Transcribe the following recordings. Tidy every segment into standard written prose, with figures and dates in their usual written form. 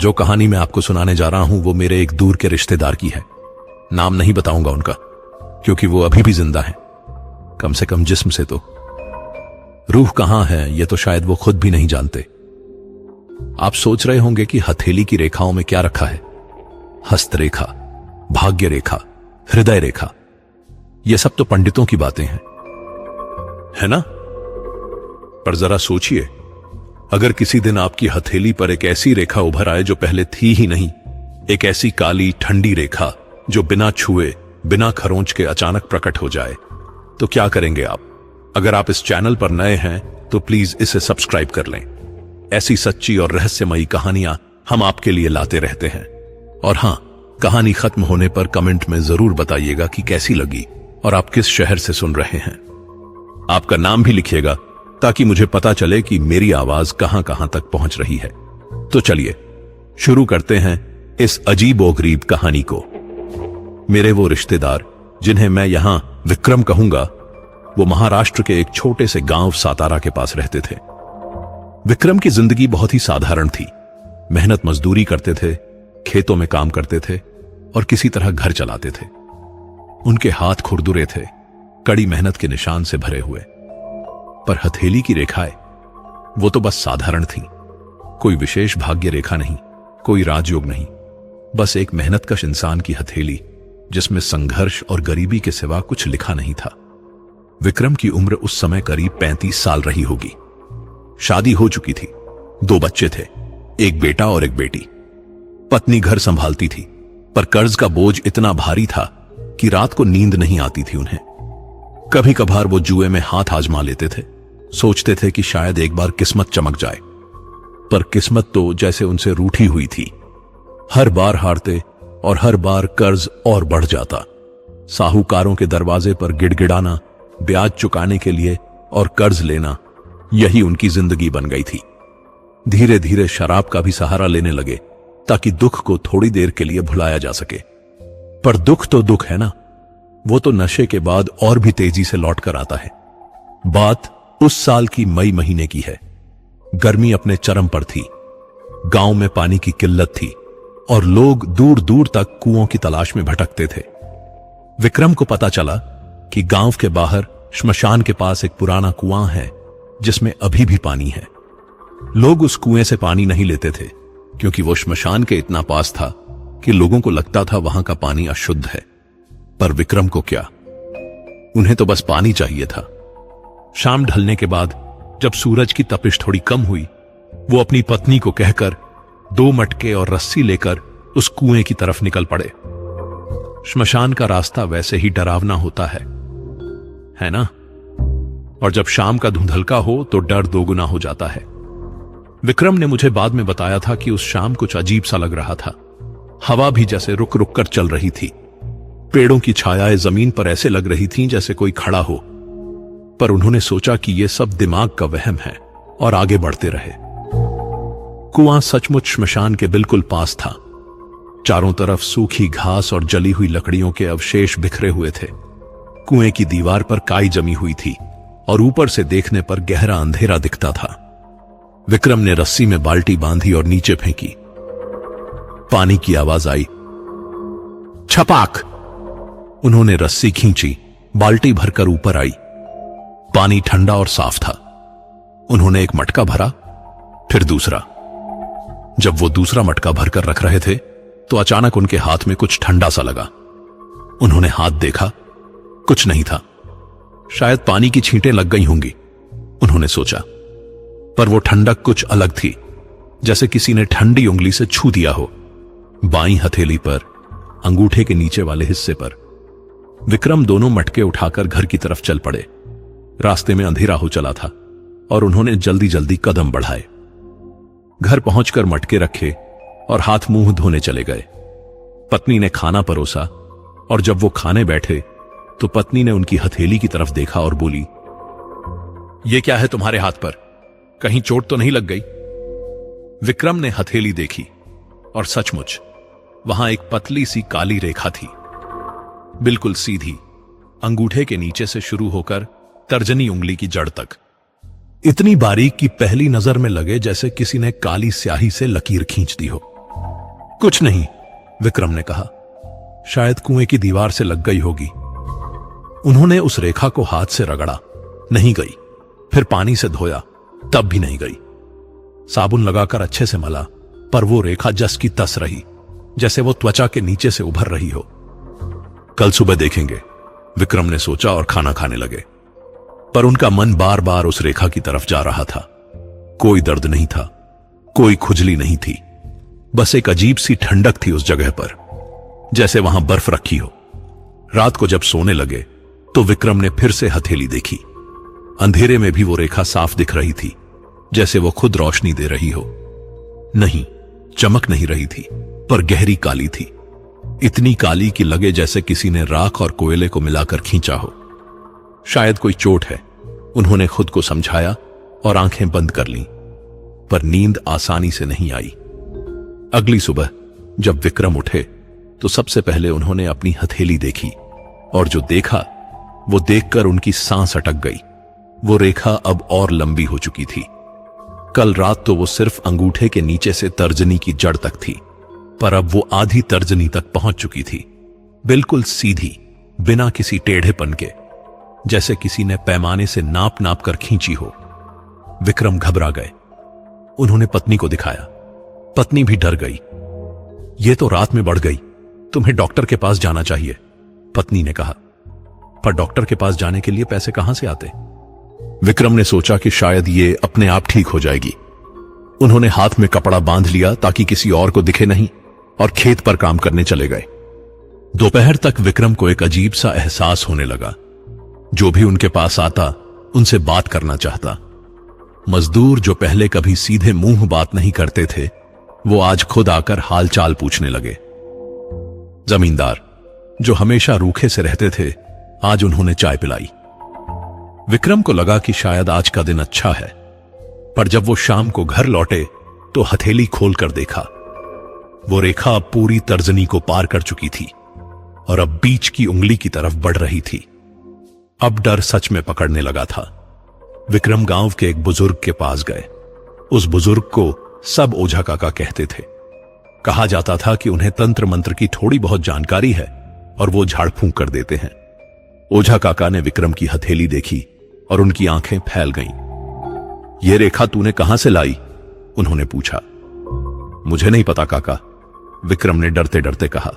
जो कहानी मैं आपको सुनाने जा रहा हूं वो मेरे एक दूर के रिश्तेदार की है। नाम नहीं बताऊंगा उनका, क्योंकि वो अभी भी जिंदा है, कम से कम जिस्म से तो। रूह कहां है ये तो शायद वो खुद भी नहीं जानते। आप सोच रहे होंगे कि हथेली की रेखाओं में क्या रखा है। हस्तरेखा, भाग्य रेखा, हृदय रेखा, ये सब तो पंडितों की बातें हैं, है ना? पर जरा सोचिए, अगर किसी दिन आपकी हथेली पर एक ऐसी रेखा उभर आए जो पहले थी ही नहीं, एक ऐसी काली ठंडी रेखा जो बिना छुए, बिना खरोंच के अचानक प्रकट हो जाए, तो क्या करेंगे आप? अगर आप इस चैनल पर नए हैं तो प्लीज इसे सब्सक्राइब कर लें। ऐसी सच्ची और रहस्यमयी कहानियां हम आपके लिए लाते रहते हैं। और हां, कहानी खत्म होने पर कमेंट में जरूर बताइएगा कि कैसी लगी और आप किस शहर से सुन रहे हैं। आपका नाम भी लिखिएगा ताकि मुझे पता चले कि मेरी आवाज कहां कहां तक पहुंच रही है। तो चलिए शुरू करते हैं इस अजीबोगरीब कहानी को। मेरे वो रिश्तेदार जिन्हें मैं यहां विक्रम कहूंगा, वो महाराष्ट्र के एक छोटे से गांव सातारा के पास रहते थे। विक्रम की जिंदगी बहुत ही साधारण थी। मेहनत मजदूरी करते थे, खेतों में काम करते थे और किसी तरह घर चलाते थे। उनके हाथ खुरदुरे थे, कड़ी मेहनत के निशान से भरे हुए। पर हथेली की रेखाएं, वो तो बस साधारण थी। कोई विशेष भाग्य रेखा नहीं, कोई राजयोग नहीं, बस एक मेहनतकश इंसान की हथेली जिसमें संघर्ष और गरीबी के सिवा कुछ लिखा नहीं था। विक्रम की उम्र उस समय करीब 35 साल रही होगी। शादी हो चुकी थी, 2 बच्चे थे, एक बेटा और एक बेटी। पत्नी घर संभालती थी, पर कर्ज का बोझ इतना भारी था कि रात को नींद नहीं आती थी उन्हें। कभी कभार वो जुए में हाथ आजमा लेते थे, सोचते थे कि शायद एक बार किस्मत चमक जाए, पर किस्मत तो जैसे उनसे रूठी हुई थी। हर बार हारते और हर बार कर्ज और बढ़ जाता। साहूकारों के दरवाजे पर गिड़गिड़ाना, ब्याज चुकाने के लिए और कर्ज लेना, यही उनकी जिंदगी बन गई थी। धीरे धीरे शराब का भी सहारा लेने लगे ताकि दुख को थोड़ी देर के लिए भुलाया जा सके। पर दुख तो दुख है ना, वो तो नशे के बाद और भी तेजी से लौट कर आता है। बात उस साल की मई महीने की है। गर्मी अपने चरम पर थी, गांव में पानी की किल्लत थी और लोग दूर दूर तक कुओं की तलाश में भटकते थे। विक्रम को पता चला कि गांव के बाहर श्मशान के पास एक पुराना कुआं है जिसमें अभी भी पानी है। लोग उस कुएं से पानी नहीं लेते थे क्योंकि वो श्मशान के इतना पास था कि लोगों को लगता था वहां का पानी अशुद्ध है। पर विक्रम को क्या, उन्हें तो बस पानी चाहिए था। शाम ढलने के बाद जब सूरज की तपिश थोड़ी कम हुई, वो अपनी पत्नी को कहकर 2 मटके और रस्सी लेकर उस कुएं की तरफ निकल पड़े। श्मशान का रास्ता वैसे ही डरावना होता है ना? और जब शाम का धुंधलका हो तो डर दोगुना हो जाता है। विक्रम ने मुझे बाद में बताया था कि उस शाम कुछ अजीब सा लग रहा था। हवा भी जैसे रुक रुक कर चल रही थी। पेड़ों की छायाएं जमीन पर ऐसे लग रही थीं जैसे कोई खड़ा हो। पर उन्होंने सोचा कि यह सब दिमाग का वहम है और आगे बढ़ते रहे। कुआं सचमुच श्मशान के बिल्कुल पास था। चारों तरफ सूखी घास और जली हुई लकड़ियों के अवशेष बिखरे हुए थे। कुएं की दीवार पर काई जमी हुई थी और ऊपर से देखने पर गहरा अंधेरा दिखता था। विक्रम ने रस्सी में बाल्टी बांधी और नीचे फेंकी। पानी की आवाज आई, छपाक। उन्होंने रस्सी खींची, बाल्टी भरकर ऊपर आई। पानी ठंडा और साफ था। उन्होंने एक मटका भरा, फिर दूसरा। जब वो दूसरा मटका भरकर रख रहे थे तो अचानक उनके हाथ में कुछ ठंडा सा लगा। उन्होंने हाथ देखा, कुछ नहीं था। शायद पानी की छींटें लग गई होंगी, उन्होंने सोचा। पर वो ठंडक कुछ अलग थी, जैसे किसी ने ठंडी उंगली से छू दिया हो। बाईं हथेली पर, अंगूठे के नीचे वाले हिस्से पर। विक्रम दोनों मटके उठाकर घर की तरफ चल पड़े। रास्ते में अंधेरा हो चला था और उन्होंने जल्दी जल्दी कदम बढ़ाए। घर पहुंचकर मटके रखे और हाथ मुंह धोने चले गए। पत्नी ने खाना परोसा और जब वो खाने बैठे तो पत्नी ने उनकी हथेली की तरफ देखा और बोली, ये क्या है तुम्हारे हाथ पर? कहीं चोट तो नहीं लग गई? विक्रम ने हथेली देखी और सचमुच वहां एक पतली सी काली रेखा थी, बिल्कुल सीधी, अंगूठे के नीचे से शुरू होकर तर्जनी उंगली की जड़ तक। इतनी बारीक कि पहली नजर में लगे जैसे किसी ने काली स्याही से लकीर खींच दी हो। कुछ नहीं, विक्रम ने कहा। शायद कुएं की दीवार से लग गई होगी। उन्होंने उस रेखा को हाथ से रगड़ा, नहीं गई। फिर पानी से धोया, तब भी नहीं गई। साबुन लगाकर अच्छे से मला, पर वो रेखा जस की तस रही, जैसे वो त्वचा के नीचे से उभर रही हो। कल सुबह देखेंगे, विक्रम ने सोचा और खाना खाने लगे। पर उनका मन बार बार उस रेखा की तरफ जा रहा था। कोई दर्द नहीं था, कोई खुजली नहीं थी, बस एक अजीब सी ठंडक थी उस जगह पर, जैसे वहां बर्फ रखी हो। रात को जब सोने लगे तो विक्रम ने फिर से हथेली देखी। अंधेरे में भी वो रेखा साफ दिख रही थी, जैसे वो खुद रोशनी दे रही हो। नहीं, चमक नहीं रही थी, पर गहरी काली थी। इतनी काली कि लगे जैसे किसी ने राख और कोयले को मिलाकर खींचा हो। शायद कोई चोट है, उन्होंने खुद को समझाया और आंखें बंद कर लीं। पर नींद आसानी से नहीं आई। अगली सुबह जब विक्रम उठे तो सबसे पहले उन्होंने अपनी हथेली देखी, और जो देखा वो देखकर उनकी सांस अटक गई। वो रेखा अब और लंबी हो चुकी थी। कल रात तो वो सिर्फ अंगूठे के नीचे से तर्जनी की जड़ तक थी, पर अब वो आधी तर्जनी तक पहुंच चुकी थी, बिल्कुल सीधी, बिना किसी टेढ़ेपन के, जैसे किसी ने पैमाने से नाप नाप कर खींची हो। विक्रम घबरा गए। उन्होंने पत्नी को दिखाया। पत्नी भी डर गई। ये तो रात में बढ़ गई, तुम्हें डॉक्टर के पास जाना चाहिए, पत्नी ने कहा। पर डॉक्टर के पास जाने के लिए पैसे कहां से आते? विक्रम ने सोचा कि शायद ये अपने आप ठीक हो जाएगी। उन्होंने हाथ में कपड़ा बांध लिया ताकि किसी और को दिखे नहीं, और खेत पर काम करने चले गए। दोपहर तक विक्रम को एक अजीब सा एहसास होने लगा। जो भी उनके पास आता उनसे बात करना चाहता। मजदूर जो पहले कभी सीधे मुंह बात नहीं करते थे, वो आज खुद आकर हालचाल पूछने लगे। जमींदार जो हमेशा रूखे से रहते थे, आज उन्होंने चाय पिलाई। विक्रम को लगा कि शायद आज का दिन अच्छा है, पर जब वो शाम को घर लौटे तो हथेली खोलकर देखा। वो रेखा अब पूरी तर्जनी को पार कर चुकी थी और अब बीच की उंगली की तरफ बढ़ रही थी। अब डर सच में पकड़ने लगा था। विक्रम गांव के एक बुजुर्ग के पास गए। उस बुजुर्ग को सब ओझा काका कहते थे। कहा जाता था कि उन्हें तंत्र मंत्र की थोड़ी बहुत जानकारी है और वो झाड़ फूंक कर देते हैं। ओझा काका ने विक्रम की हथेली देखी और उनकी आंखें फैल गईं। ये रेखा तूने कहां से लाई? उन्होंने पूछा। मुझे नहीं पता काका, विक्रम ने डरते डरते कहा।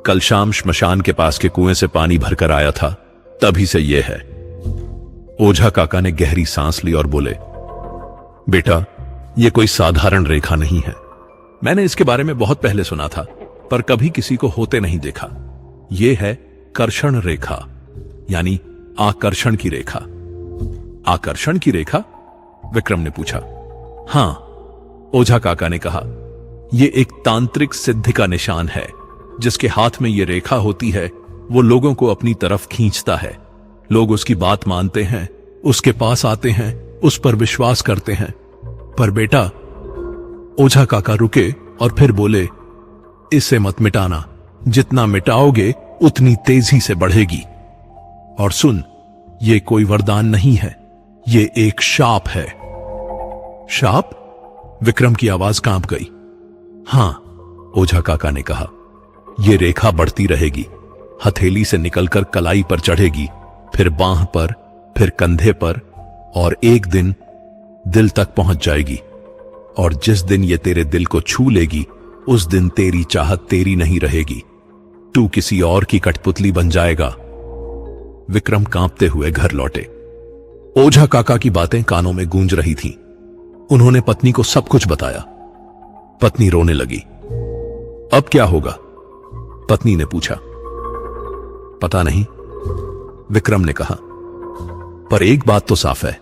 कल शाम श्मशान के पास के कुएं से पानी भरकर आया था, तभी से यह है। ओझा काका ने गहरी सांस ली और बोले, बेटा यह कोई साधारण रेखा नहीं है। मैंने इसके बारे में बहुत पहले सुना था, पर कभी किसी को होते नहीं देखा। यह है कर्षण रेखा, यानी आकर्षण की रेखा। आकर्षण की रेखा? विक्रम ने पूछा। हां, ओझा काका ने कहा। यह एक तांत्रिक सिद्धि का निशान है। जिसके हाथ में यह रेखा होती है, वो लोगों को अपनी तरफ खींचता है। लोग उसकी बात मानते हैं, उसके पास आते हैं, उस पर विश्वास करते हैं। पर बेटा, ओझा काका रुके और फिर बोले, इसे मत मिटाना। जितना मिटाओगे उतनी तेजी से बढ़ेगी। और सुन, ये कोई वरदान नहीं है, ये एक शाप है। शाप? विक्रम की आवाज कांप गई। हां, ओझा काका ने कहा। यह रेखा बढ़ती रहेगी, हथेली से निकलकर कलाई पर चढ़ेगी, फिर बांह पर, फिर कंधे पर, और एक दिन दिल तक पहुंच जाएगी। और जिस दिन ये तेरे दिल को छू लेगी, उस दिन तेरी चाहत तेरी नहीं रहेगी। तू किसी और की कठपुतली बन जाएगा। विक्रम कांपते हुए घर लौटे। ओझा काका की बातें कानों में गूंज रही थीं। उन्होंने पत्नी को सब कुछ बताया। पत्नी रोने लगी। अब क्या होगा? पत्नी ने पूछा। पता नहीं, विक्रम ने कहा। पर एक बात तो साफ है,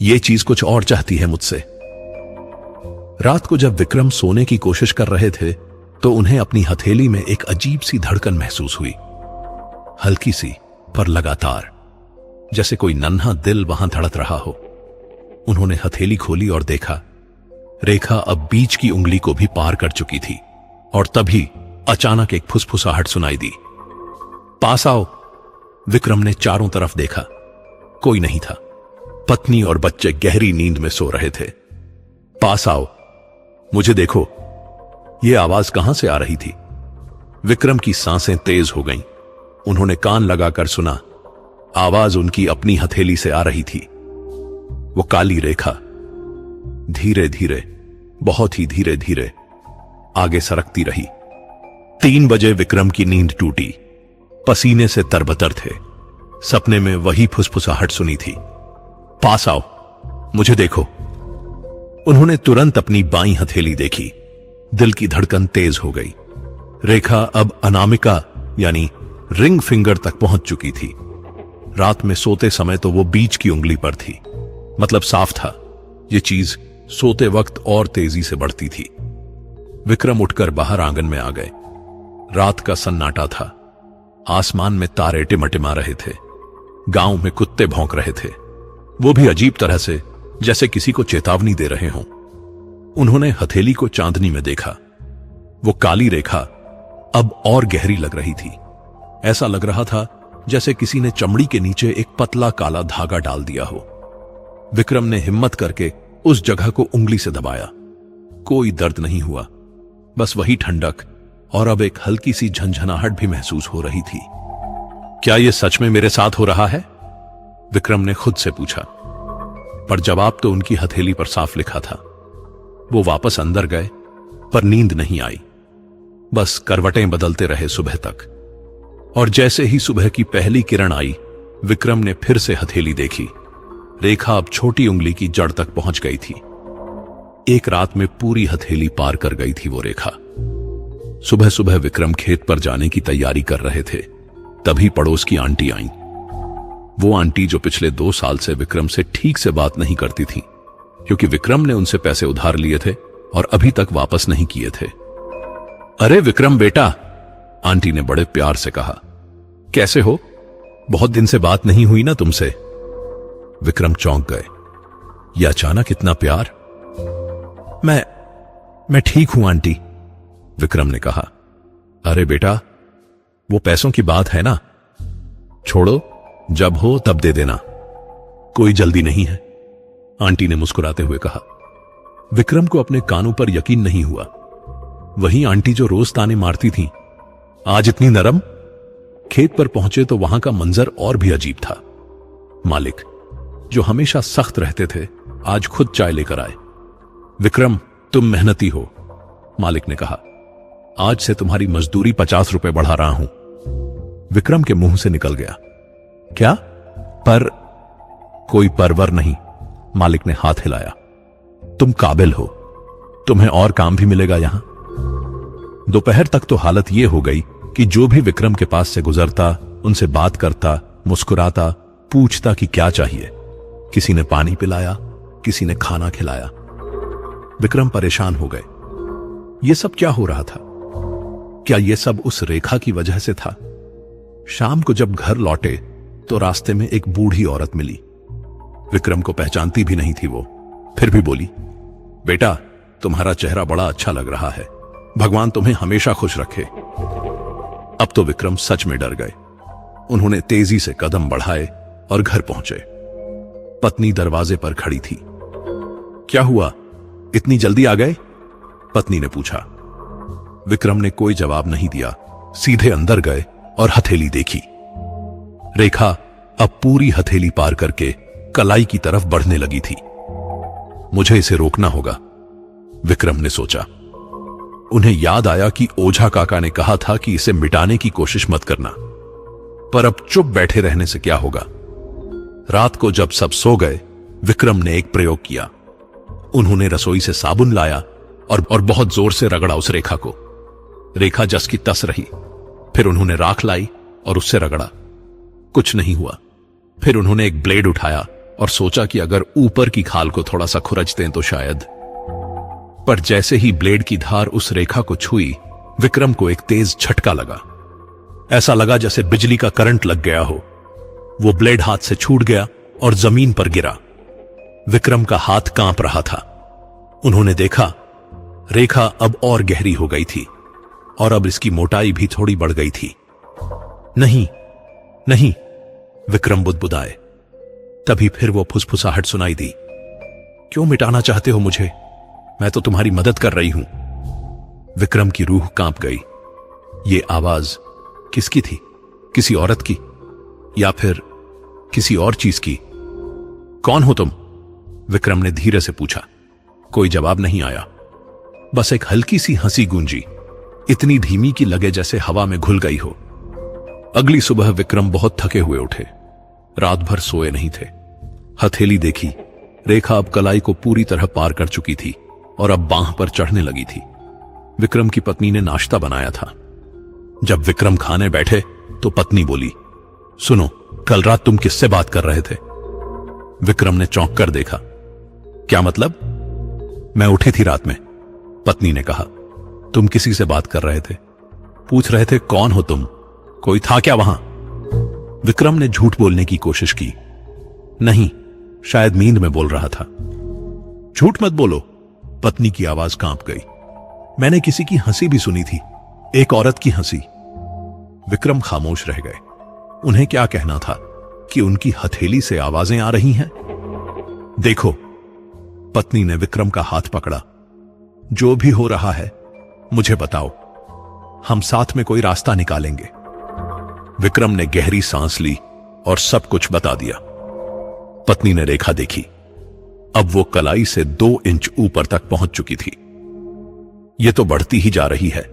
यह चीज कुछ और चाहती है मुझसे। रात को जब विक्रम सोने की कोशिश कर रहे थे, तो उन्हें अपनी हथेली में एक अजीब सी धड़कन महसूस हुई। हल्की सी, पर लगातार, जैसे कोई नन्हा दिल वहां धड़क रहा हो। उन्होंने हथेली खोली और देखा, रेखा अब बीच की उंगली को भी पार कर चुकी थी। और तभी अचानक एक फुसफुसाहट सुनाई दी। पास आओ। विक्रम ने चारों तरफ देखा, कोई नहीं था। पत्नी और बच्चे गहरी नींद में सो रहे थे। पास आओ, मुझे देखो। ये आवाज कहां से आ रही थी? विक्रम की सांसें तेज हो गईं। उन्होंने कान लगाकर सुना। आवाज उनकी अपनी हथेली से आ रही थी। वो काली रेखा धीरे धीरे, बहुत ही धीरे धीरे आगे सरकती रही। 3 बजे विक्रम की नींद टूटी। पसीने से तरबतर थे। सपने में वही फुसफुसाहट सुनी थी। पास आओ, मुझे देखो। उन्होंने तुरंत अपनी बाईं हथेली देखी। दिल की धड़कन तेज हो गई। रेखा अब अनामिका यानी रिंग फिंगर तक पहुंच चुकी थी। रात में सोते समय तो वो बीच की उंगली पर थी। मतलब साफ था, ये चीज सोते वक्त और तेजी से बढ़ती थी। विक्रम उठकर बाहर आंगन में आ गए। रात का सन्नाटा था। आसमान में तारे टिमटिमा रहे थे। गांव में कुत्ते भौंक रहे थे, वो भी अजीब तरह से, जैसे किसी को चेतावनी दे रहे हों। उन्होंने हथेली को चांदनी में देखा। वो काली रेखा अब और गहरी लग रही थी। ऐसा लग रहा था जैसे किसी ने चमड़ी के नीचे एक पतला काला धागा डाल दिया हो। विक्रम ने हिम्मत करके उस जगह को उंगली से दबाया। कोई दर्द नहीं हुआ, बस वही ठंडक और अब एक हल्की सी झंझनाहट भी महसूस हो रही थी। क्या यह सच में मेरे साथ हो रहा है? विक्रम ने खुद से पूछा, पर जवाब तो उनकी हथेली पर साफ लिखा था। वो वापस अंदर गए, पर नींद नहीं आई। बस करवटें बदलते रहे सुबह तक। और जैसे ही सुबह की पहली किरण आई, विक्रम ने फिर से हथेली देखी। रेखा अब छोटी उंगली की जड़ तक पहुंच गई थी। एक रात में पूरी हथेली पार कर गई थी वो रेखा। सुबह सुबह विक्रम खेत पर जाने की तैयारी कर रहे थे, तभी पड़ोस की आंटी आईं। वो आंटी जो पिछले 2 साल से विक्रम से ठीक से बात नहीं करती थी, क्योंकि विक्रम ने उनसे पैसे उधार लिए थे और अभी तक वापस नहीं किए थे। अरे विक्रम बेटा, आंटी ने बड़े प्यार से कहा, कैसे हो? बहुत दिन से बात नहीं हुई ना तुमसे। विक्रम चौंक गए। ये अचानक इतना प्यार? मैं ठीक हूं आंटी, विक्रम ने कहा। अरे बेटा, वो पैसों की बात है ना, छोड़ो, जब हो तब दे देना, कोई जल्दी नहीं है, आंटी ने मुस्कुराते हुए कहा। विक्रम को अपने कानों पर यकीन नहीं हुआ। वही आंटी जो रोज ताने मारती थी, आज इतनी नरम। खेत पर पहुंचे तो वहां का मंजर और भी अजीब था। मालिक, जो हमेशा सख्त रहते थे, आज खुद चाय लेकर आए। विक्रम, तुम मेहनती हो, मालिक ने कहा। आज से तुम्हारी मजदूरी 50 रुपए बढ़ा रहा हूं। विक्रम के मुंह से निकल गया, क्या? पर कोई परवर नहीं, मालिक ने हाथ हिलाया। तुम काबिल हो, तुम्हें और काम भी मिलेगा यहां। दोपहर तक तो हालत यह हो गई कि जो भी विक्रम के पास से गुजरता, उनसे बात करता, मुस्कुराता, पूछता कि क्या चाहिए। किसी ने पानी पिलाया, किसी ने खाना खिलाया। विक्रम परेशान हो गए। यह सब क्या हो रहा था? क्या यह सब उस रेखा की वजह से था? शाम को जब घर लौटे तो रास्ते में एक बूढ़ी औरत मिली। विक्रम को पहचानती भी नहीं थी वो, फिर भी बोली, बेटा, तुम्हारा चेहरा बड़ा अच्छा लग रहा है, भगवान तुम्हें हमेशा खुश रखे। अब तो विक्रम सच में डर गए। उन्होंने तेजी से कदम बढ़ाए और घर पहुंचे। पत्नी दरवाजे पर खड़ी थी। क्या हुआ, इतनी जल्दी आ गए? पत्नी ने पूछा। विक्रम ने कोई जवाब नहीं दिया, सीधे अंदर गए और हथेली देखी। रेखा अब पूरी हथेली पार करके कलाई की तरफ बढ़ने लगी थी। मुझे इसे रोकना होगा, विक्रम ने सोचा। उन्हें याद आया कि ओझा काका ने कहा था कि इसे मिटाने की कोशिश मत करना, पर अब चुप बैठे रहने से क्या होगा। रात को जब सब सो गए, विक्रम ने एक प्रयोग किया। उन्होंने रसोई से साबुन लाया और बहुत जोर से रगड़ा उस रेखा को। रेखा जस की तस रही। फिर उन्होंने राख लाई और उससे रगड़ा, कुछ नहीं हुआ। फिर उन्होंने एक ब्लेड उठाया और सोचा कि अगर ऊपर की खाल को थोड़ा सा खुरच दें तो शायद। पर जैसे ही ब्लेड की धार उस रेखा को छुई, विक्रम को एक तेज झटका लगा। ऐसा लगा जैसे बिजली का करंट लग गया हो। वो ब्लेड हाथ से छूट गया और जमीन पर गिरा। विक्रम का हाथ कांप रहा था। उन्होंने देखा, रेखा अब और गहरी हो गई थी और अब इसकी मोटाई भी थोड़ी बढ़ गई थी। नहीं नहीं, विक्रम बुदबुदाए। तभी फिर वो फुसफुसाहट सुनाई दी। क्यों मिटाना चाहते हो मुझे? मैं तो तुम्हारी मदद कर रही हूं। विक्रम की रूह कांप गई। ये आवाज किसकी थी? किसी औरत की या फिर किसी और चीज की? कौन हो तुम? विक्रम ने धीरे से पूछा। कोई जवाब नहीं आया, बस एक हल्की सी हंसी गूंजी, इतनी धीमी कि लगे जैसे हवा में घुल गई हो। अगली सुबह विक्रम बहुत थके हुए उठे। रात भर सोए नहीं थे। हथेली देखी, रेखा अब कलाई को पूरी तरह पार कर चुकी थी और अब बांह पर चढ़ने लगी थी। विक्रम की पत्नी ने नाश्ता बनाया था। जब विक्रम खाने बैठे तो पत्नी बोली, सुनो, कल रात तुम किससे बात कर रहे थे? विक्रम ने चौंक कर देखा। क्या मतलब? मैं उठी थी रात में, पत्नी ने कहा। तुम किसी से बात कर रहे थे? पूछ रहे थे कौन हो तुम? कोई था क्या वहां? विक्रम ने झूठ बोलने की कोशिश की। नहीं, शायद नींद में बोल रहा था। झूठ मत बोलो, पत्नी की आवाज कांप गई। मैंने किसी की हंसी भी सुनी थी, एक औरत की हंसी। विक्रम खामोश रह गए। उन्हें क्या कहना था कि उनकी हथेली से आवाजें आ रही हैं? देखो, पत्नी ने विक्रम का हाथ पकड़ा। जो भी हो रहा है मुझे बताओ, हम साथ में कोई रास्ता निकालेंगे। विक्रम ने गहरी सांस ली और सब कुछ बता दिया। पत्नी ने रेखा देखी। अब वो कलाई से 2 इंच ऊपर तक पहुंच चुकी थी। ये तो बढ़ती ही जा रही है,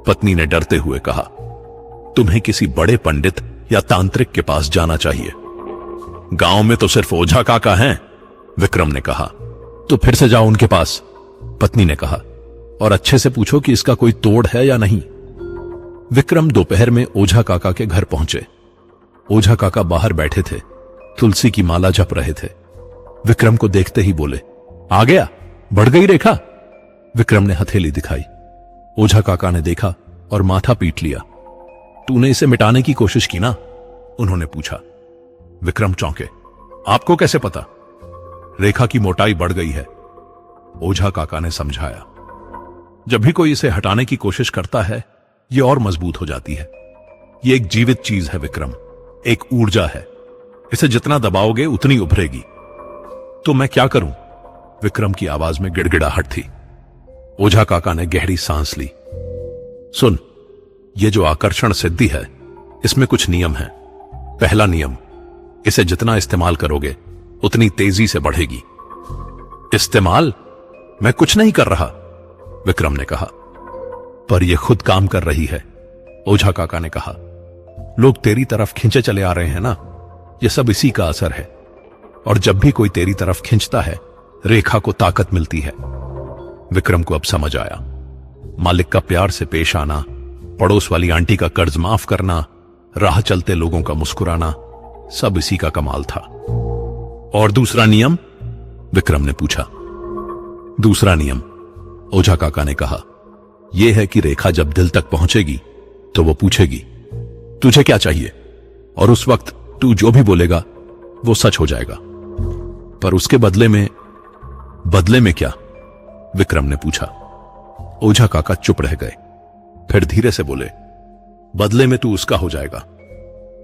पत्नी ने डरते हुए कहा। तुम्हें किसी बड़े पंडित या तांत्रिक के पास जाना चाहिए। गांव में तो सिर्फ ओझा काका हैं, विक्रम ने कहा। तो फिर से जाओ उनके पास, पत्नी ने कहा, और अच्छे से पूछो कि इसका कोई तोड़ है या नहीं। विक्रम दोपहर में ओझा काका के घर पहुंचे। ओझा काका बाहर बैठे थे, तुलसी की माला जप रहे थे। विक्रम को देखते ही बोले, आ गया? बढ़ गई रेखा? विक्रम ने हथेली दिखाई। ओझा काका ने देखा और माथा पीट लिया। तूने इसे मिटाने की कोशिश की ना? उन्होंने पूछा। विक्रम चौंके। आपको कैसे पता? रेखा की मोटाई बढ़ गई है, ओझा काका ने समझाया। जब भी कोई इसे हटाने की कोशिश करता है, यह और मजबूत हो जाती है। यह एक जीवित चीज है विक्रम, एक ऊर्जा है। इसे जितना दबाओगे उतनी उभरेगी। तो मैं क्या करूं? विक्रम की आवाज में गिड़गिड़ाहट थी। ओझा काका ने गहरी सांस ली। सुन, ये जो आकर्षण सिद्धि है, इसमें कुछ नियम है। पहला नियम, इसे जितना इस्तेमाल करोगे उतनी तेजी से बढ़ेगी। इस्तेमाल? मैं कुछ नहीं कर रहा, विक्रम ने कहा। पर यह खुद काम कर रही है, ओझा काका ने कहा। लोग तेरी तरफ खींचे चले आ रहे हैं ना, यह सब इसी का असर है। और जब भी कोई तेरी तरफ खींचता है, रेखा को ताकत मिलती है। विक्रम को अब समझ आया। मालिक का प्यार से पेश आना, पड़ोस वाली आंटी का कर्ज माफ करना, राह चलते लोगों का मुस्कुराना, सब इसी का कमाल था। और दूसरा नियम? विक्रम ने पूछा। दूसरा नियम, ओझा काका ने कहा, यह है कि रेखा जब दिल तक पहुंचेगी तो वो पूछेगी, तुझे क्या चाहिए? और उस वक्त तू जो भी बोलेगा वो सच हो जाएगा। पर उसके बदले में क्या? विक्रम ने पूछा। ओझा काका चुप रह गए, फिर धीरे से बोले, बदले में तू उसका हो जाएगा।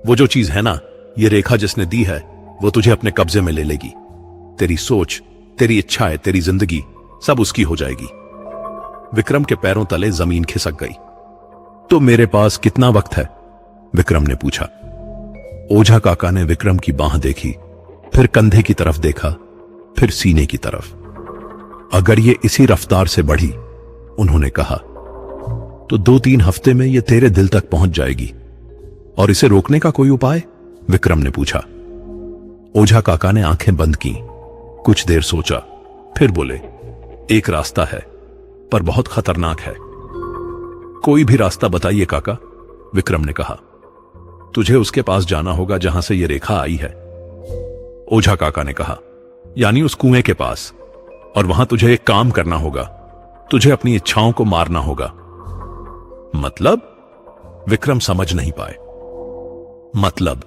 वो जो चीज है ना, ये रेखा जिसने दी है, वो तुझे अपने कब्जे में ले लेगी। तेरी सोच, तेरी इच्छाएं, तेरी जिंदगी सब उसकी हो जाएगी। विक्रम के पैरों तले जमीन खिसक गई। तो मेरे पास कितना वक्त है? विक्रम ने पूछा। ओझा काका ने विक्रम की बांह देखी, फिर कंधे की तरफ देखा, फिर सीने की तरफ। अगर ये इसी रफ्तार से बढ़ी, उन्होंने कहा, तो 2-3 हफ्ते में ये तेरे दिल तक पहुंच जाएगी। और इसे रोकने का कोई उपाय? विक्रम ने पूछा। ओझा काका ने आंखें बंद की, कुछ देर सोचा, फिर बोले, एक रास्ता है, पर बहुत खतरनाक है। कोई भी रास्ता बताइए काका, विक्रम ने कहा। तुझे उसके पास जाना होगा जहां से यह रेखा आई है, ओझा काका ने कहा, यानी उस कुएं के पास। और वहां तुझे एक काम करना होगा, तुझे अपनी इच्छाओं को मारना होगा। मतलब? विक्रम समझ नहीं पाए। मतलब,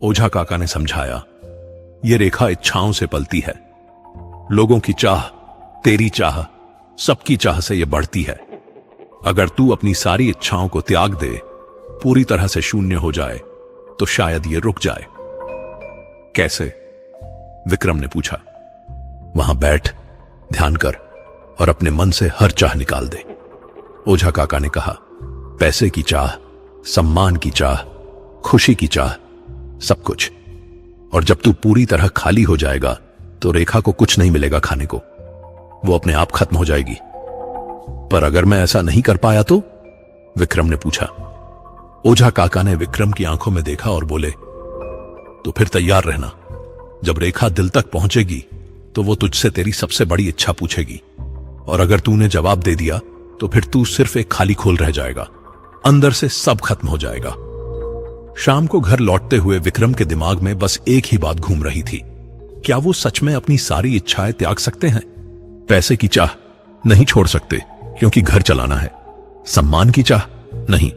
ओझा काका ने समझाया, यह रेखा इच्छाओं से पलती है। लोगों की चाह, तेरी चाह, सबकी चाह से यह बढ़ती है। अगर तू अपनी सारी इच्छाओं को त्याग दे, पूरी तरह से शून्य हो जाए, तो शायद यह रुक जाए। कैसे? विक्रम ने पूछा। वहां बैठ, ध्यान कर और अपने मन से हर चाह निकाल दे। ओझा काका ने कहा, पैसे की चाह, सम्मान की चाह, खुशी की चाह, सब कुछ। और जब तू पूरी तरह खाली हो जाएगा तो रेखा को कुछ नहीं मिलेगा खाने को, वो अपने आप खत्म हो जाएगी। पर अगर मैं ऐसा नहीं कर पाया तो? विक्रम ने पूछा। ओझा काका ने विक्रम की आंखों में देखा और बोले, तो फिर तैयार रहना। जब रेखा दिल तक पहुंचेगी तो वो तुझसे तेरी सबसे बड़ी इच्छा पूछेगी, और अगर तूने जवाब दे दिया तो फिर तू सिर्फ एक खाली खोल रह जाएगा, अंदर से सब खत्म हो जाएगा। शाम को घर लौटते हुए विक्रम के दिमाग में बस एक ही बात घूम रही थी, क्या वो सच में अपनी सारी इच्छाएं त्याग सकते हैं? पैसे की चाह नहीं छोड़ सकते क्योंकि घर चलाना है। सम्मान की चाह नहीं,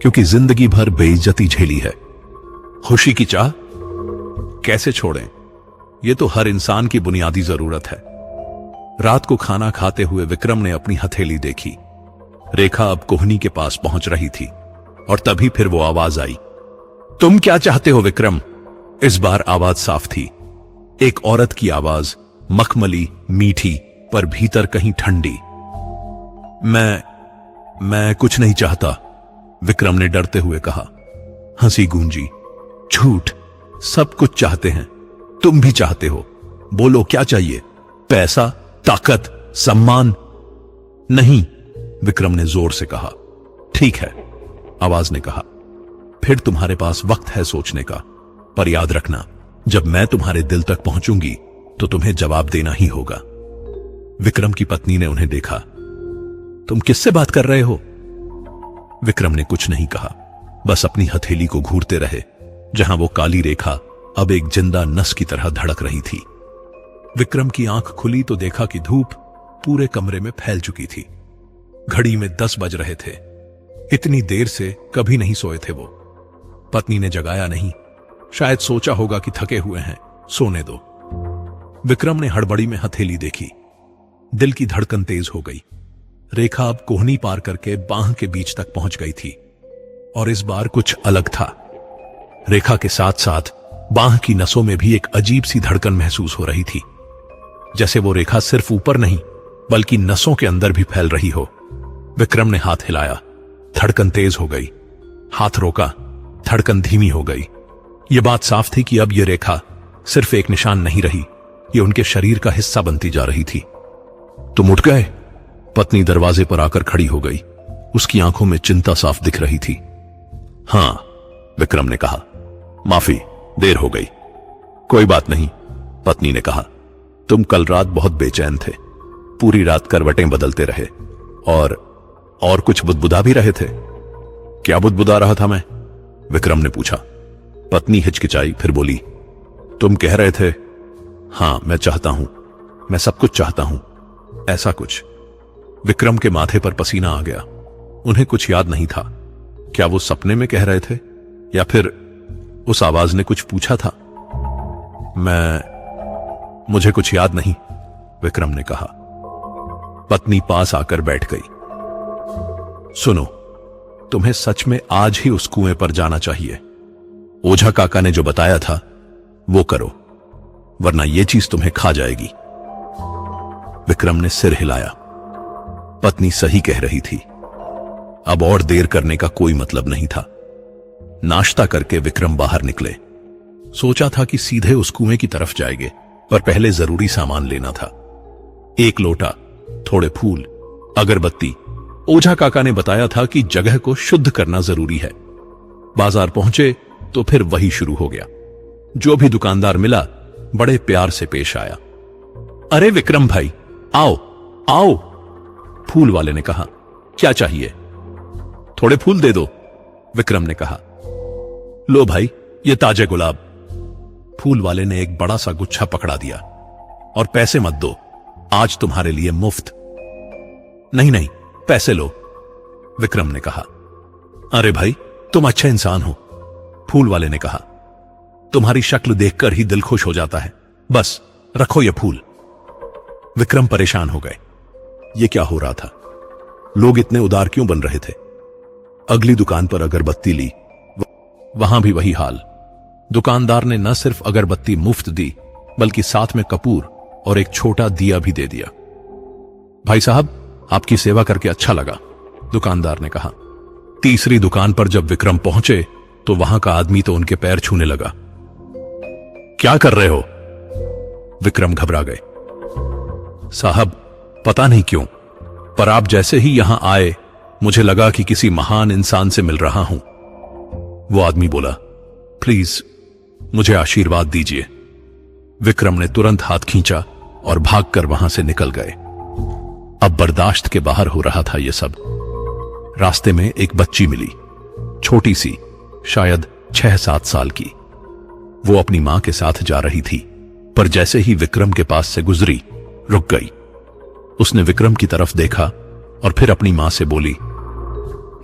क्योंकि जिंदगी भर बेइज्जती झेली है। खुशी की चाह कैसे छोड़ें? यह तो हर इंसान की बुनियादी जरूरत है। रात को खाना खाते हुए विक्रम ने अपनी हथेली देखी। रेखा अब कोहनी के पास पहुंच रही थी और तभी फिर वो आवाज आई, तुम क्या चाहते हो विक्रम? इस बार आवाज साफ थी, एक औरत की आवाज, मखमली, मीठी, पर भीतर कहीं ठंडी। मैं कुछ नहीं चाहता, विक्रम ने डरते हुए कहा। हंसी गूंजी। झूठ, सब कुछ चाहते हैं, तुम भी चाहते हो। बोलो क्या चाहिए? पैसा, ताकत, सम्मान? नहीं, विक्रम ने जोर से कहा। ठीक है, आवाज ने कहा, फिर तुम्हारे पास वक्त है सोचने का, पर याद रखना, जब मैं तुम्हारे दिल तक पहुंचूंगी तो तुम्हें जवाब देना ही होगा। विक्रम की पत्नी ने उन्हें देखा। तुम किससे बात कर रहे हो? विक्रम ने कुछ नहीं कहा, बस अपनी हथेली को घूरते रहे, जहां वो काली रेखा अब एक जिंदा नस की तरह धड़क रही थी। विक्रम की आंख खुली तो देखा कि धूप पूरे कमरे में फैल चुकी थी। घड़ी में 10 बज रहे थे। इतनी देर से कभी नहीं सोए थे वो। पत्नी ने जगाया नहीं, शायद सोचा होगा कि थके हुए हैं, सोने दो। विक्रम ने हड़बड़ी में हथेली देखी। दिल की धड़कन तेज हो गई। रेखा अब कोहनी पार करके बांह के बीच तक पहुंच गई थी, और इस बार कुछ अलग था। रेखा के साथ साथ बांह की नसों में भी एक अजीब सी धड़कन महसूस हो रही थी, जैसे वो रेखा सिर्फ ऊपर नहीं बल्कि नसों के अंदर भी फैल रही हो। विक्रम ने हाथ हिलाया, धड़कन तेज हो गई। हाथ रोका, धड़कन धीमी हो गई। यह बात साफ थी कि अब यह रेखा सिर्फ एक निशान नहीं रही, यह उनके शरीर का हिस्सा बनती जा रही थी। तुम उठ गए? पत्नी दरवाजे पर आकर खड़ी हो गई। उसकी आंखों में चिंता साफ दिख रही थी। हां, विक्रम ने कहा, माफी, देर हो गई। कोई बात नहीं, पत्नी ने कहा, तुम कल रात बहुत बेचैन थे, पूरी रात करवटें बदलते रहे और कुछ बुदबुदा भी रहे थे। क्या बुदबुदा रहा था मैं? विक्रम ने पूछा। पत्नी हिचकिचाई, फिर बोली, तुम कह रहे थे, हां मैं चाहता हूं, मैं सब कुछ चाहता हूं, ऐसा कुछ। विक्रम के माथे पर पसीना आ गया। उन्हें कुछ याद नहीं था। क्या वो सपने में कह रहे थे या फिर उस आवाज ने कुछ पूछा था? मुझे कुछ याद नहीं, विक्रम ने कहा। पत्नी पास आकर बैठ गई। सुनो, तुम्हें सच में आज ही उस कुएं पर जाना चाहिए। ओझा काका ने जो बताया था वो करो, वरना यह चीज तुम्हें खा जाएगी। विक्रम ने सिर हिलाया। पत्नी सही कह रही थी। अब और देर करने का कोई मतलब नहीं था। नाश्ता करके विक्रम बाहर निकले। सोचा था कि सीधे उस कुएं की तरफ जाएंगे, पर पहले जरूरी सामान लेना था। एक लोटा, थोड़े फूल, अगरबत्ती। ओझा काका ने बताया था कि जगह को शुद्ध करना जरूरी है। बाजार पहुंचे तो फिर वही शुरू हो गया। जो भी दुकानदार मिला बड़े प्यार से पेश आया। अरे विक्रम भाई, आओ आओ, फूल वाले ने कहा। क्या चाहिए? थोड़े फूल दे दो, विक्रम ने कहा। लो भाई, ये ताजे गुलाब। फूल वाले ने एक बड़ा सा गुच्छा पकड़ा दिया। और पैसे मत दो, आज तुम्हारे लिए मुफ्त। नहीं नहीं, पैसे लो, विक्रम ने कहा। अरे भाई, तुम अच्छे इंसान हो, फूल वाले ने कहा। तुम्हारी शक्ल देखकर ही दिल खुश हो जाता है। बस रखो ये फूल। विक्रम परेशान हो गए। ये क्या हो रहा था? लोग इतने उदार क्यों बन रहे थे? अगली दुकान पर अगरबत्ती ली, वहां भी वही हाल। दुकानदार ने न सिर्फ अगरबत्ती मुफ्त दी, बल्कि साथ में कपूर और एक छोटा दिया भी दे दिया। भाई साहब, आपकी सेवा करके अच्छा लगा, दुकानदार ने कहा। तीसरी दुकान पर जब विक्रम पहुंचे तो वहां का आदमी तो उनके पैर छूने लगा। क्या कर रहे हो? विक्रम घबरा गए। साहब, पता नहीं क्यों, पर आप जैसे ही यहां आए मुझे लगा कि किसी महान इंसान से मिल रहा हूं। वो आदमी बोला, प्लीज मुझे आशीर्वाद दीजिए। विक्रम ने तुरंत हाथ खींचा और भागकर वहां से निकल गए। अब बर्दाश्त के बाहर हो रहा था यह सब। रास्ते में एक बच्ची मिली, छोटी सी, शायद 6-7 साल की। वो अपनी मां के साथ जा रही थी, पर जैसे ही विक्रम के पास से गुजरी, रुक गई। उसने विक्रम की तरफ देखा और फिर अपनी मां से बोली,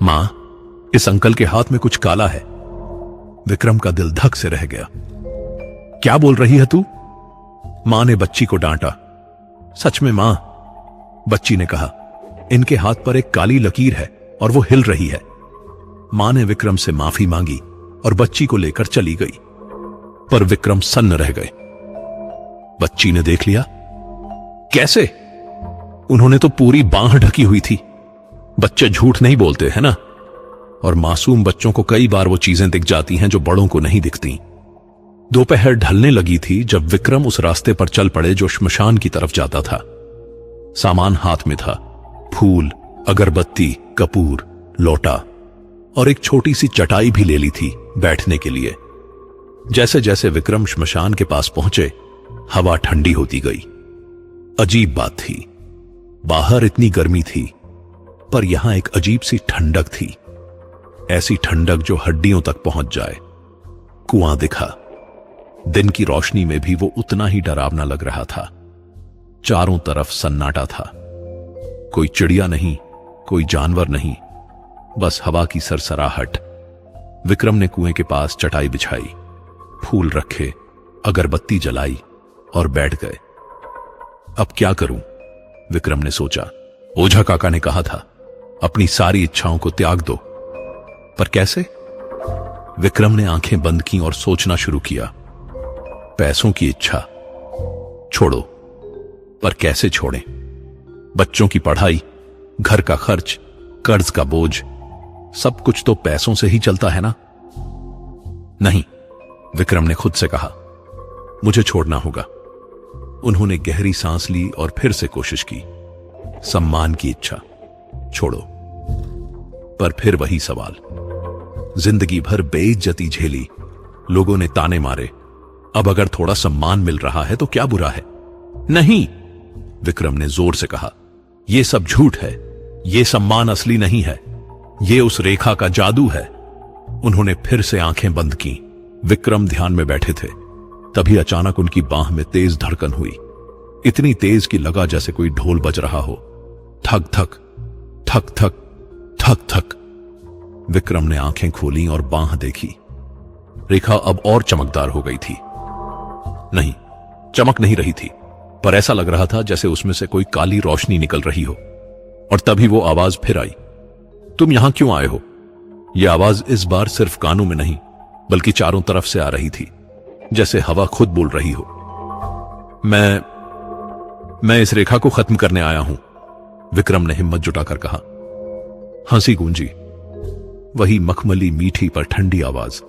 मां, इस अंकल के हाथ में कुछ काला है। विक्रम का दिल धक से रह गया। क्या बोल रही है तू? मां ने बच्ची को डांटा। सच में मां, बच्ची ने कहा, इनके हाथ पर एक काली लकीर है और वो हिल रही है। मां ने विक्रम से माफी मांगी और बच्ची को लेकर चली गई, पर विक्रम सन्न रह गए। बच्ची ने देख लिया। कैसे? उन्होंने तो पूरी बांह ढकी हुई थी। बच्चे झूठ नहीं बोलते हैं ना, और मासूम बच्चों को कई बार वो चीजें दिख जाती हैं जो बड़ों को नहीं दिखती। दोपहर ढलने लगी थी जब विक्रम उस रास्ते पर चल पड़े जो श्मशान की तरफ जाता था। सामान हाथ में था, फूल, अगरबत्ती, कपूर, लोटा और एक छोटी सी चटाई भी ले ली थी बैठने के लिए। जैसे जैसे विक्रम श्मशान के पास पहुंचे, हवा ठंडी होती गई। अजीब बात थी, बाहर इतनी गर्मी थी, पर यहां एक अजीब सी ठंडक थी, ऐसी ठंडक जो हड्डियों तक पहुंच जाए। कुआं दिखा। दिन की रोशनी में भी वो उतना ही डरावना लग रहा था। चारों तरफ सन्नाटा था। कोई चिड़िया नहीं, कोई जानवर नहीं, बस हवा की सरसराहट। विक्रम ने कुएं के पास चटाई बिछाई, फूल रखे, अगरबत्ती जलाई और बैठ गए। अब क्या करूं? विक्रम ने सोचा। ओझा काका ने कहा था, अपनी सारी इच्छाओं को त्याग दो, पर कैसे? विक्रम ने आंखें बंद की और सोचना शुरू किया। पैसों की इच्छा छोड़ो, पर कैसे छोड़ें? बच्चों की पढ़ाई, घर का खर्च, कर्ज का बोझ, सब कुछ तो पैसों से ही चलता है ना। नहीं, विक्रम ने खुद से कहा, मुझे छोड़ना होगा। उन्होंने गहरी सांस ली और फिर से कोशिश की। सम्मान की इच्छा छोड़ो, पर फिर वही सवाल। जिंदगी भर बेइज्जती झेली, लोगों ने ताने मारे, अब अगर थोड़ा सम्मान मिल रहा है तो क्या बुरा है? नहीं, विक्रम ने जोर से कहा, यह सब झूठ है, यह सम्मान असली नहीं है, यह उस रेखा का जादू है। उन्होंने फिर से आंखें बंद की। विक्रम ध्यान में बैठे थे, तभी अचानक उनकी बांह में तेज धड़कन हुई, इतनी तेज कि लगा जैसे कोई ढोल बज रहा हो। थक थक थक थक थक थक। विक्रम ने आंखें खोली और बांह देखी। रेखा अब और चमकदार हो गई थी। नहीं, चमक नहीं रही थी, पर ऐसा लग रहा था जैसे उसमें से कोई काली रोशनी निकल रही हो। और तभी वो आवाज फिर आई, तुम यहां क्यों आए हो? यह आवाज इस बार सिर्फ कानों में नहीं, बल्कि चारों तरफ से आ रही थी, जैसे हवा खुद बोल रही हो। मैं इस रेखा को खत्म करने आया हूं, विक्रम ने हिम्मत जुटाकर कहा। हंसी गूंजी, वही मखमली मीठी पर ठंडी आवाज।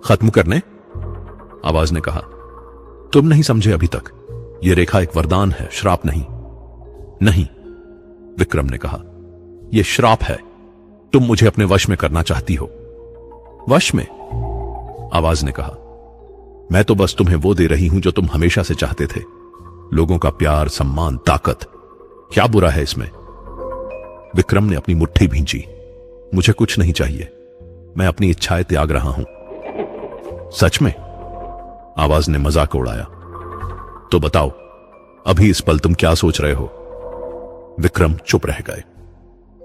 खत्म करने? आवाज ने कहा, तुम नहीं समझे अभी तक, यह रेखा एक वरदान है, श्राप नहीं। नहीं, विक्रम ने कहा, यह श्राप है। तुम मुझे अपने वश में करना चाहती हो। वश में? आवाज ने कहा, मैं तो बस तुम्हें वो दे रही हूं जो तुम हमेशा से चाहते थे, लोगों का प्यार, सम्मान, ताकत। क्या बुरा है इसमें? विक्रम ने अपनी मुट्ठी भींची। मुझे कुछ नहीं चाहिए, मैं अपनी इच्छाएं त्याग रहा हूं। सच में? आवाज ने मजाक उड़ाया। तो बताओ, अभी इस पल तुम क्या सोच रहे हो? विक्रम चुप रह गए।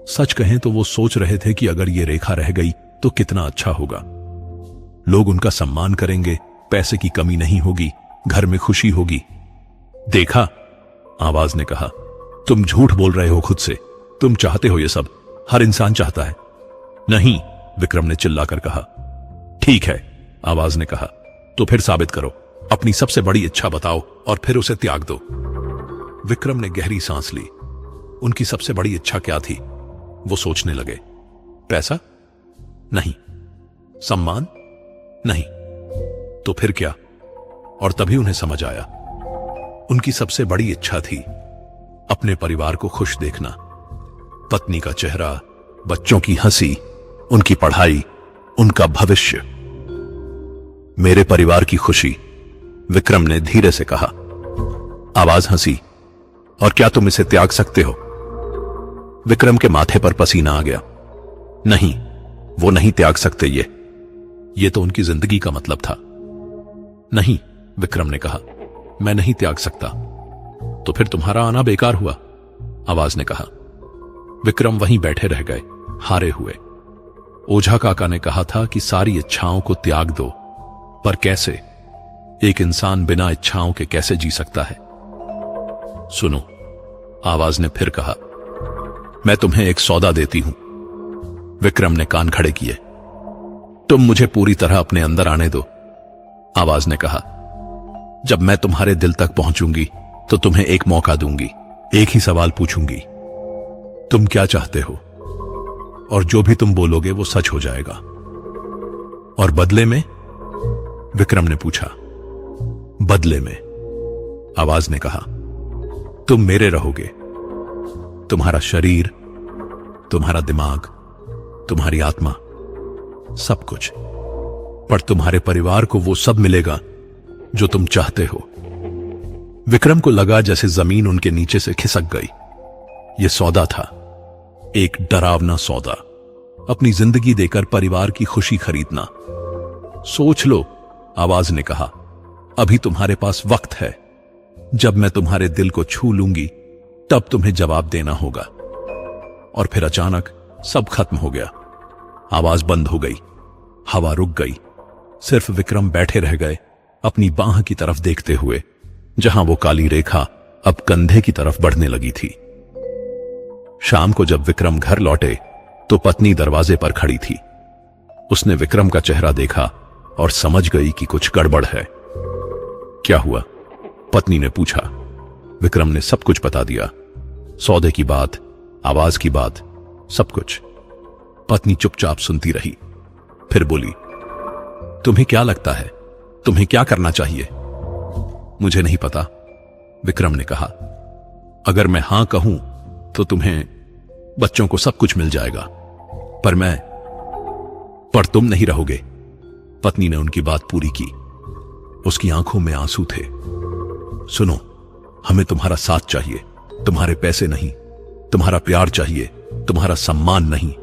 सच कहें तो वो सोच रहे थे कि अगर ये रेखा रह गई तो कितना अच्छा होगा। लोग उनका सम्मान करेंगे, पैसे की कमी नहीं होगी, घर में खुशी होगी। देखा, आवाज ने कहा, तुम झूठ बोल रहे हो खुद से। तुम चाहते हो ये सब, हर इंसान चाहता है। नहीं, विक्रम ने चिल्लाकर कहा। ठीक है, आवाज ने कहा, तो फिर साबित करो, अपनी सबसे बड़ी इच्छा बताओ और फिर उसे त्याग दो। विक्रम ने गहरी सांस ली। उनकी सबसे बड़ी इच्छा क्या थी? वो सोचने लगे, पैसा नहीं, सम्मान नहीं, तो फिर क्या? और तभी उन्हें समझ आया, उनकी सबसे बड़ी इच्छा थी अपने परिवार को खुश देखना। पत्नी का चेहरा, बच्चों की हंसी, उनकी पढ़ाई, उनका भविष्य। मेरे परिवार की खुशी, विक्रम ने धीरे से कहा। आवाज हंसी, और क्या तुम इसे त्याग सकते हो? विक्रम के माथे पर पसीना आ गया। नहीं, वो नहीं त्याग सकते। ये तो उनकी जिंदगी का मतलब था। नहीं, विक्रम ने कहा, मैं नहीं त्याग सकता। तो फिर तुम्हारा आना बेकार हुआ, आवाज ने कहा। विक्रम वहीं बैठे रह गए, हारे हुए। ओझा काका ने कहा था कि सारी इच्छाओं को त्याग दो, पर कैसे? एक इंसान बिना इच्छाओं के कैसे जी सकता है? सुनो, आवाज ने फिर कहा, मैं तुम्हें एक सौदा देती हूं। विक्रम ने कान खड़े किए। तुम मुझे पूरी तरह अपने अंदर आने दो, आवाज ने कहा। जब मैं तुम्हारे दिल तक पहुंचूंगी तो तुम्हें एक मौका दूंगी, एक ही सवाल पूछूंगी, तुम क्या चाहते हो? और जो भी तुम बोलोगे वो सच हो जाएगा। और बदले में? विक्रम ने पूछा। बदले में, आवाज ने कहा, तुम मेरे रहोगे। तुम्हारा शरीर, तुम्हारा दिमाग, तुम्हारी आत्मा, सब कुछ। पर तुम्हारे परिवार को वो सब मिलेगा जो तुम चाहते हो। विक्रम को लगा जैसे जमीन उनके नीचे से खिसक गई। यह सौदा था, एक डरावना सौदा, अपनी जिंदगी देकर परिवार की खुशी खरीदना। सोच लो, आवाज ने कहा, अभी तुम्हारे पास वक्त है। जब मैं तुम्हारे दिल को छू लूंगी तब तुम्हें जवाब देना होगा। और फिर अचानक सब खत्म हो गया। आवाज बंद हो गई, हवा रुक गई। सिर्फ विक्रम बैठे रह गए, अपनी बांह की तरफ देखते हुए, जहां वो काली रेखा अब कंधे की तरफ बढ़ने लगी थी। शाम को जब विक्रम घर लौटे तो पत्नी दरवाजे पर खड़ी थी। उसने विक्रम का चेहरा देखा और समझ गई कि कुछ गड़बड़ है। क्या हुआ? पत्नी ने पूछा। विक्रम ने सब कुछ बता दिया, सौदे की बात, आवाज की बात, सब कुछ। पत्नी चुपचाप सुनती रही, फिर बोली, तुम्हें क्या लगता है, तुम्हें क्या करना चाहिए? मुझे नहीं पता, विक्रम ने कहा। अगर मैं हां कहूं तो तुम्हें, बच्चों को सब कुछ मिल जाएगा, पर तुम नहीं रहोगे। पत्नी ने उनकी बात पूरी की। उसकी आंखों में आंसू थे। सुनो, हमें तुम्हारा साथ चाहिए, तुम्हारे पैसे नहीं। तुम्हारा प्यार चाहिए, तुम्हारा सम्मान नहीं।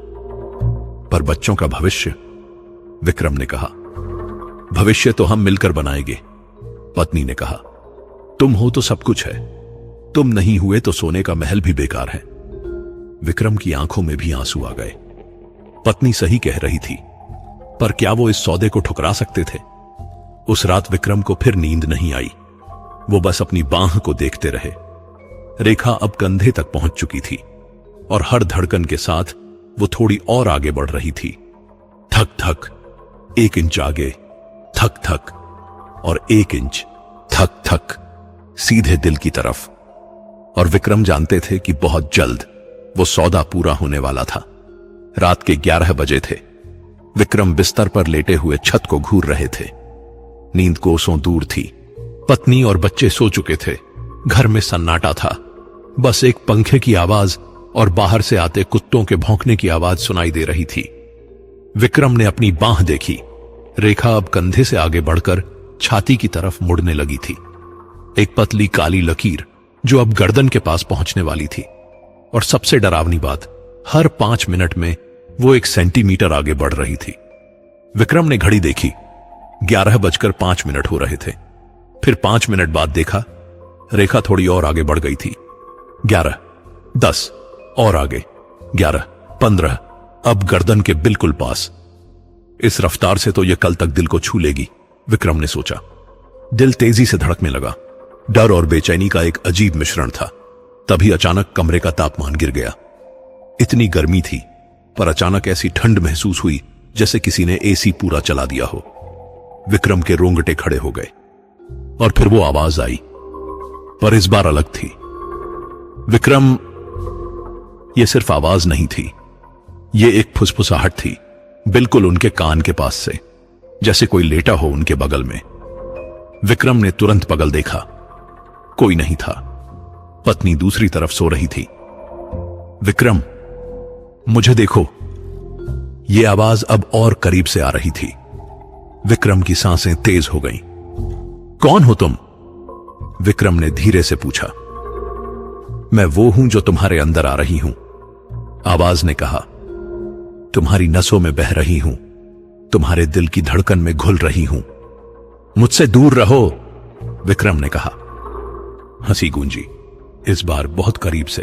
पर बच्चों का भविष्य, विक्रम ने कहा। भविष्य तो हम मिलकर बनाएंगे, पत्नी ने कहा। तुम हो तो सब कुछ है, तुम नहीं हुए तो सोने का महल भी बेकार है। विक्रम की आंखों में भी आंसू आ गए। पत्नी सही कह रही थी, पर क्या वो इस सौदे को ठुकरा सकते थे? उस रात विक्रम को फिर नींद नहीं आई। वो बस अपनी बांह को देखते रहे। रेखा अब कंधे तक पहुंच चुकी थी और हर धड़कन के साथ वो थोड़ी और आगे बढ़ रही थी। थक थक, 1 इंच आगे, थक थक, और 1 इंच, थक थक, सीधे दिल की तरफ। और विक्रम जानते थे कि बहुत जल्द वो सौदा पूरा होने वाला था। रात के 11 बजे थे। विक्रम बिस्तर पर लेटे हुए छत को घूर रहे थे। नींद कोसों दूर थी। पत्नी और बच्चे सो चुके थे। घर में सन्नाटा था। बस एक पंखे की आवाज और बाहर से आते कुत्तों के भौंकने की आवाज सुनाई दे रही थी। विक्रम ने अपनी बांह देखी। रेखा अब कंधे से आगे बढ़कर छाती की तरफ मुड़ने लगी थी। एक पतली काली लकीर जो अब गर्दन के पास पहुंचने वाली थी। और सबसे डरावनी बात, हर 5 मिनट में वो 1 सेंटीमीटर आगे बढ़ रही थी। विक्रम ने घड़ी देखी, 11:05 हो रहे थे। फिर 5 मिनट बाद देखा, रेखा थोड़ी और आगे बढ़ गई थी। 11, 10 और आगे, 11, 15, अब गर्दन के बिल्कुल पास। इस रफ्तार से तो यह कल तक दिल को छू लेगी, विक्रम ने सोचा। दिल तेजी से धड़कने लगा। डर और बेचैनी का एक अजीब मिश्रण था। तभी अचानक कमरे का तापमान गिर गया। इतनी गर्मी थी, पर अचानक ऐसी ठंड महसूस हुई जैसे किसी ने एसी पूरा चला दिया हो। विक्रम के रोंगटे खड़े हो गए। और फिर वो आवाज आई, पर इस बार अलग थी। विक्रम, ये सिर्फ आवाज नहीं थी, ये एक फुसफुसाहट थी, बिल्कुल उनके कान के पास से, जैसे कोई लेटा हो उनके बगल में। विक्रम ने तुरंत बगल देखा, कोई नहीं था। पत्नी दूसरी तरफ सो रही थी। विक्रम, मुझे देखो। यह आवाज अब और करीब से आ रही थी। विक्रम की सांसें तेज हो गईं। कौन हो तुम? विक्रम ने धीरे से पूछा। मैं वो हूं जो तुम्हारे अंदर आ रही हूं, आवाज ने कहा। तुम्हारी नसों में बह रही हूं, तुम्हारे दिल की धड़कन में घुल रही हूं। मुझसे दूर रहो, विक्रम ने कहा। हंसी गूंजी, इस बार बहुत करीब से,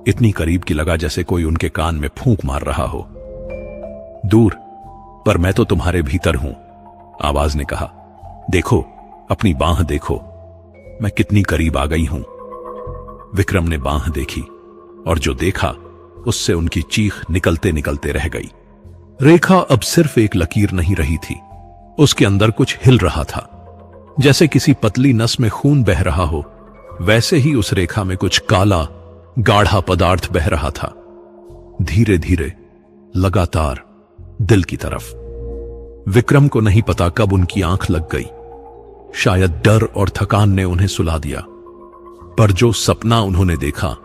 इतनी करीब कि लगा जैसे कोई उनके कान में फूंक मार रहा हो। दूर, पर मैं तो तुम्हारे भीतर हूं, आवाज ने कहा। देखो, अपनी बांह देखो, मैं कितनी करीब आ गई हूं। विक्रम ने बांह देखी और जो देखा उससे उनकी चीख निकलते निकलते रह गई। रेखा अब सिर्फ एक लकीर नहीं रही थी, उसके अंदर कुछ हिल रहा था। जैसे किसी पतली नस में खून बह रहा हो, वैसे ही उस रेखा में कुछ काला गाढ़ा पदार्थ बह रहा था, धीरे धीरे, लगातार, दिल की तरफ। विक्रम को नहीं पता कब उनकी आंख लग गई। शायद डर और थकान ने उन्हें सुला दिया, पर जो सपना उन्होंने देखा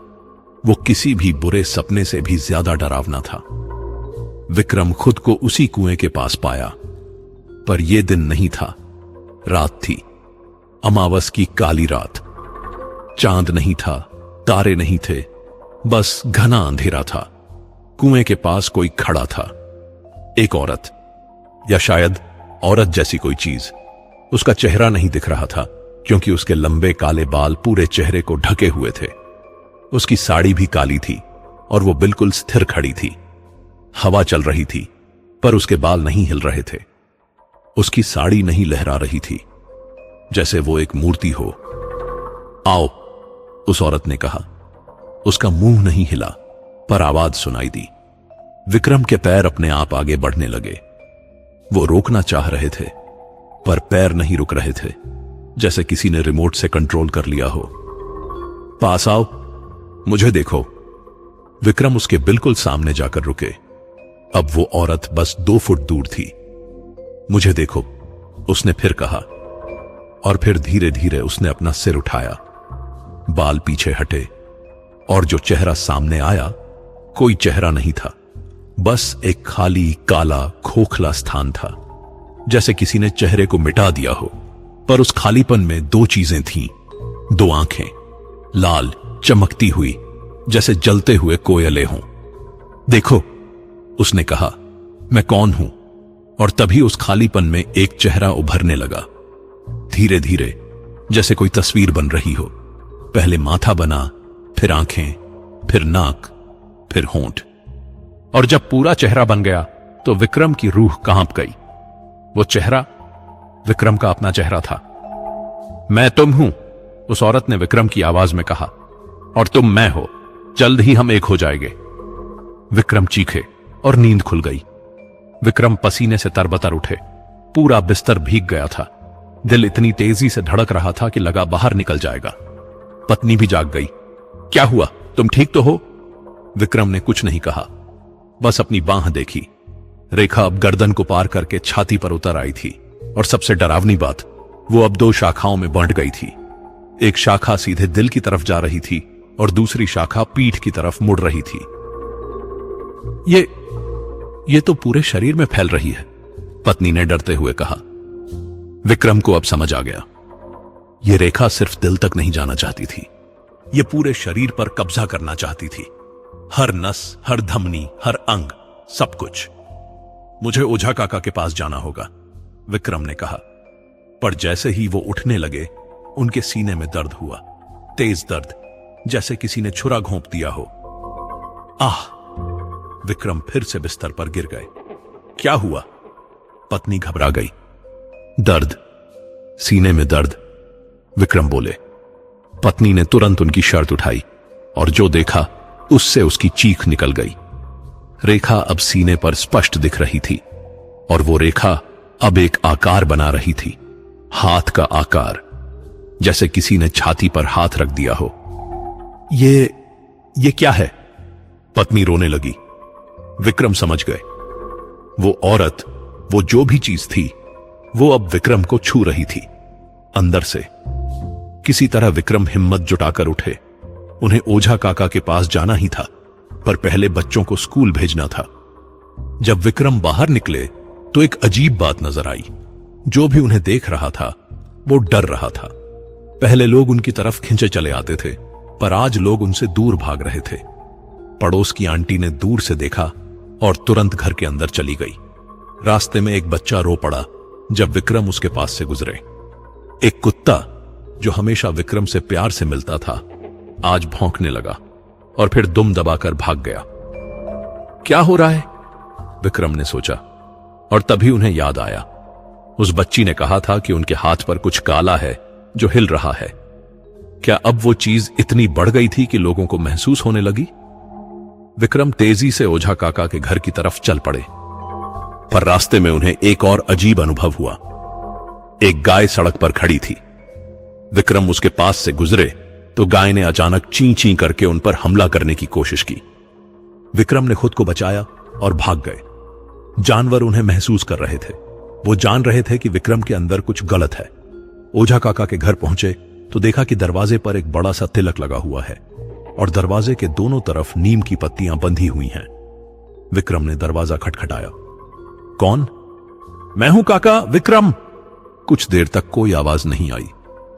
वो किसी भी बुरे सपने से भी ज्यादा डरावना था। विक्रम खुद को उसी कुएं के पास पाया, पर यह दिन नहीं था, रात थी। अमावस की काली रात। चांद नहीं था, तारे नहीं थे, बस घना अंधेरा था। कुएं के पास कोई खड़ा था, एक औरत, या शायद औरत जैसी कोई चीज। उसका चेहरा नहीं दिख रहा था, क्योंकि उसके लंबे काले बाल पूरे चेहरे को ढके हुए थे। उसकी साड़ी भी काली थी और वो बिल्कुल स्थिर खड़ी थी। हवा चल रही थी, पर उसके बाल नहीं हिल रहे थे। उसकी साड़ी नहीं लहरा रही थी, जैसे वो एक मूर्ति हो। आओ, उस औरत ने कहा। उसका मुंह नहीं हिला, पर आवाज सुनाई दी। विक्रम के पैर अपने आप आगे बढ़ने लगे। वो रोकना चाह रहे थे, पर पैर नहीं रुक रहे थे, जैसे किसी ने रिमोट से कंट्रोल कर लिया हो। पास आओ, मुझे देखो। विक्रम उसके बिल्कुल सामने जाकर रुके। अब वो औरत बस 2 फुट दूर थी। मुझे देखो, उसने फिर कहा, और फिर धीरे धीरे उसने अपना सिर उठाया। बाल पीछे हटे, और जो चेहरा सामने आया, कोई चेहरा नहीं था, बस एक खाली काला खोखला स्थान था, जैसे किसी ने चेहरे को मिटा दिया हो। पर उस खालीपन में 2 चीजें थीं, 2 आंखें, लाल, चमकती हुई, जैसे जलते हुए कोयले हों। देखो, उसने कहा, मैं कौन हूं? और तभी उस खालीपन में एक चेहरा उभरने लगा, धीरे धीरे, जैसे कोई तस्वीर बन रही हो। पहले माथा बना, फिर आंखें, फिर नाक, फिर होंठ। और जब पूरा चेहरा बन गया तो विक्रम की रूह कांप गई। वो चेहरा विक्रम का अपना चेहरा था। मैं तुम हूं, उस औरत ने विक्रम की आवाज में कहा, और तुम मैं हो। जल्द ही हम एक हो जाएंगे। विक्रम चीखे और नींद खुल गई। विक्रम पसीने से तरबतर उठे। पूरा बिस्तर भीग गया था। दिल इतनी तेजी से धड़क रहा था कि लगा बाहर निकल जाएगा। पत्नी भी जाग गई। क्या हुआ, तुम ठीक तो हो? विक्रम ने कुछ नहीं कहा, बस अपनी बांह देखी। रेखा अब गर्दन को पार करके छाती पर उतर आई थी, और सबसे डरावनी बात, वो अब 2 शाखाओं में बांट गई थी। एक शाखा सीधे दिल की तरफ जा रही थी और दूसरी शाखा पीठ की तरफ मुड़ रही थी। ये तो पूरे शरीर में फैल रही है, पत्नी ने डरते हुए कहा। विक्रम को अब समझ आ गया, ये रेखा सिर्फ दिल तक नहीं जाना चाहती थी, ये पूरे शरीर पर कब्जा करना चाहती थी। हर नस, हर धमनी, हर अंग, सब कुछ। मुझे ओझा काका के पास जाना होगा, विक्रम ने कहा। पर जैसे ही वो उठने लगे, उनके सीने में दर्द हुआ, तेज दर्द, जैसे किसी ने छुरा घोंप दिया हो। आह! विक्रम फिर से बिस्तर पर गिर गए। क्या हुआ? पत्नी घबरा गई। दर्द, सीने में दर्द, विक्रम बोले। पत्नी ने तुरंत उनकी शर्ट उठाई और जो देखा उससे उसकी चीख निकल गई। रेखा अब सीने पर स्पष्ट दिख रही थी, और वो रेखा अब एक आकार बना रही थी, हाथ का आकार, जैसे किसी ने छाती पर हाथ रख दिया हो। ये क्या है? पत्नी रोने लगी। विक्रम समझ गए। वो औरत, वो जो भी चीज थी, वो अब विक्रम को छू रही थी अंदर से। किसी तरह विक्रम हिम्मत जुटाकर उठे। उन्हें ओझा काका के पास जाना ही था, पर पहले बच्चों को स्कूल भेजना था। जब विक्रम बाहर निकले तो एक अजीब बात नजर आई। जो भी उन्हें देख रहा था वो डर रहा था। पहले लोग उनकी तरफ खिंचे चले आते थे, पर आज लोग उनसे दूर भाग रहे थे। पड़ोस की आंटी ने दूर से देखा और तुरंत घर के अंदर चली गई। रास्ते में एक बच्चा रो पड़ा जब विक्रम उसके पास से गुजरे। एक कुत्ता जो हमेशा विक्रम से प्यार से मिलता था, आज भौंकने लगा और फिर दुम दबाकर भाग गया। क्या हो रहा है? विक्रम ने सोचा, और तभी उन्हें याद आया। उस बच्ची ने कहा था कि उनके हाथ पर कुछ काला है जो हिल रहा है। क्या अब वो चीज इतनी बढ़ गई थी कि लोगों को महसूस होने लगी? विक्रम तेजी से ओझा काका के घर की तरफ चल पड़े, पर रास्ते में उन्हें एक और अजीब अनुभव हुआ। एक गाय सड़क पर खड़ी थी। विक्रम उसके पास से गुजरे तो गाय ने अचानक ची ची करके उन पर हमला करने की कोशिश की। विक्रम ने खुद को बचाया और भाग गए। जानवर उन्हें महसूस कर रहे थे। वो जान रहे थे कि विक्रम के अंदर कुछ गलत है। ओझा काका के घर पहुंचे तो देखा कि दरवाजे पर एक बड़ा सा तिलक लगा हुआ है और दरवाजे के दोनों तरफ नीम की पत्तियां बंधी हुई हैं। विक्रम ने दरवाजा खटखटाया। कौन? मैं हूं काका, विक्रम। कुछ देर तक कोई आवाज नहीं आई।